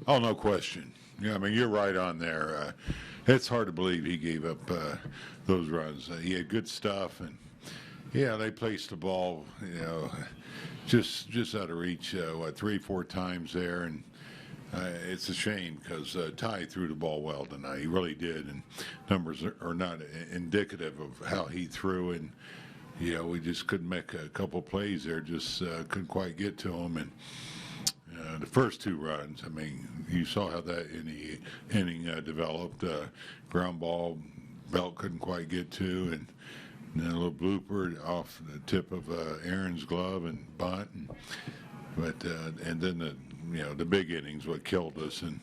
Oh, no question. Yeah, I mean, you're right on there. It's hard to believe he gave up those runs. He had good stuff, and yeah, they placed the ball, just out of reach, 3-4 times there, and it's a shame because Ty threw the ball well tonight. He really did, and numbers are not indicative of how he threw, and we just couldn't make a couple plays there. Just couldn't quite get to him, and the first 2 runs, I mean, you saw how that inning developed. Ground ball, Belt couldn't quite get to, and then a little blooper off the tip of Aaron's glove and bunt, and then the big innings what killed us, and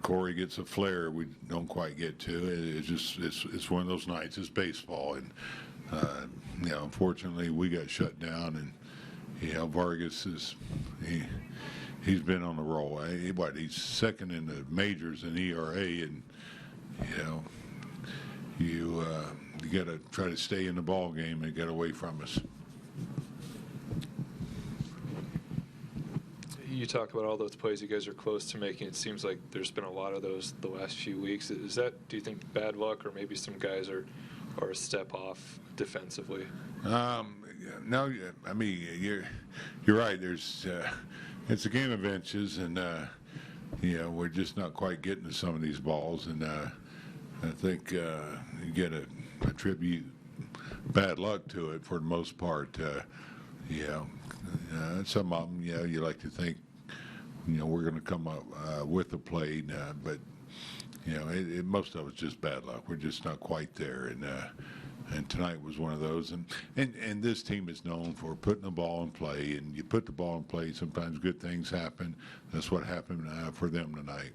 Corey gets a flare we don't quite get to. It's one of those nights. It's baseball, and unfortunately we got shut down, and Vargas he's been on the roll. He's second in the majors in ERA, and you got to try to stay in the ball game and get away from us. You talk about all those plays you guys are close to making. It seems like there's been a lot of those the last few weeks. Is that, do you think, bad luck, or maybe some guys are a step off defensively? No, I mean, you're right. It's a game of inches, and we're just not quite getting to some of these balls, and I think you get attribute bad luck to it for the most part. Some of them, you like to think, we're going to come up with the play, but most of it's just bad luck. We're just not quite there, and tonight was one of those. And this team is known for putting the ball in play, and you put the ball in play, sometimes good things happen. That's what happened for them tonight.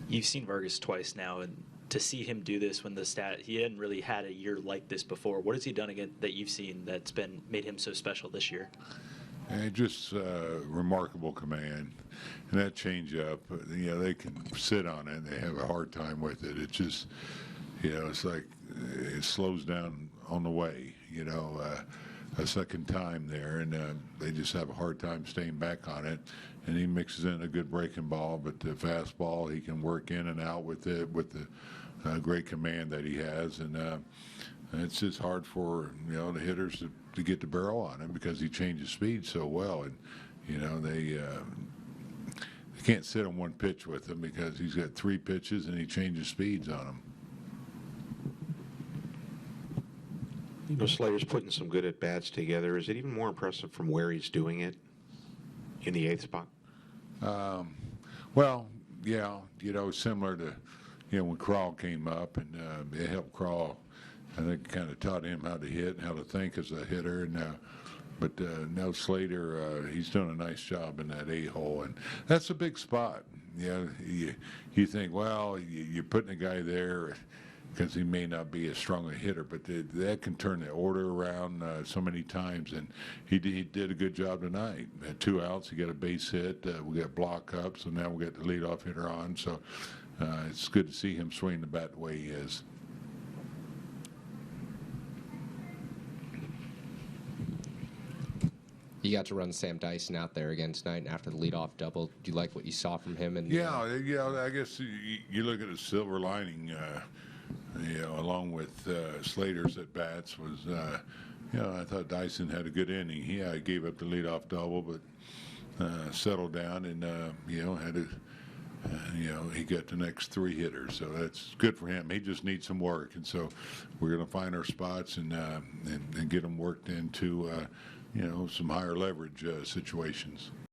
You've seen Vargas twice now, and to see him do this when he hadn't really had a year like this before. What has he done again that you've seen that's made him so special this year? Just remarkable command, and that changeup. They can sit on it. They have a hard time with it. It's just, it's like it slows down on the way. A second time there, and they just have a hard time staying back on it. And he mixes in a good breaking ball, but the fastball he can work in and out with it with the great command that he has, and it's just hard for the hitters to get the barrel on him because he changes speed so well, and they can't sit on one pitch with him because he's got 3 pitches and he changes speeds on them. Slater's putting some good at-bats together. Is it even more impressive from where he's doing it in the 8th spot? Well, yeah, similar to, when Crawl came up, and it helped Crawl. I think kind of taught him how to hit and how to think as a hitter. And but now Slater, he's doing a nice job in that 8-hole, and that's a big spot. You think, well, you're putting a guy there because he may not be as strong a hitter, but that can turn the order around so many times, and he did a good job tonight. 2 outs, he got a base hit, we got block up, so now we got the leadoff hitter on, so it's good to see him swing the bat the way he is. You got to run Sam Dyson out there again tonight after the leadoff double. Do you like what you saw from him? Yeah, I guess you look at a silver lining, along with Slater's at bats was, I thought Dyson had a good inning. He gave up the leadoff double, but settled down and had a. He got the next 3 hitters, so that's good for him. He just needs some work, and so we're going to find our spots and get them worked into some higher leverage situations.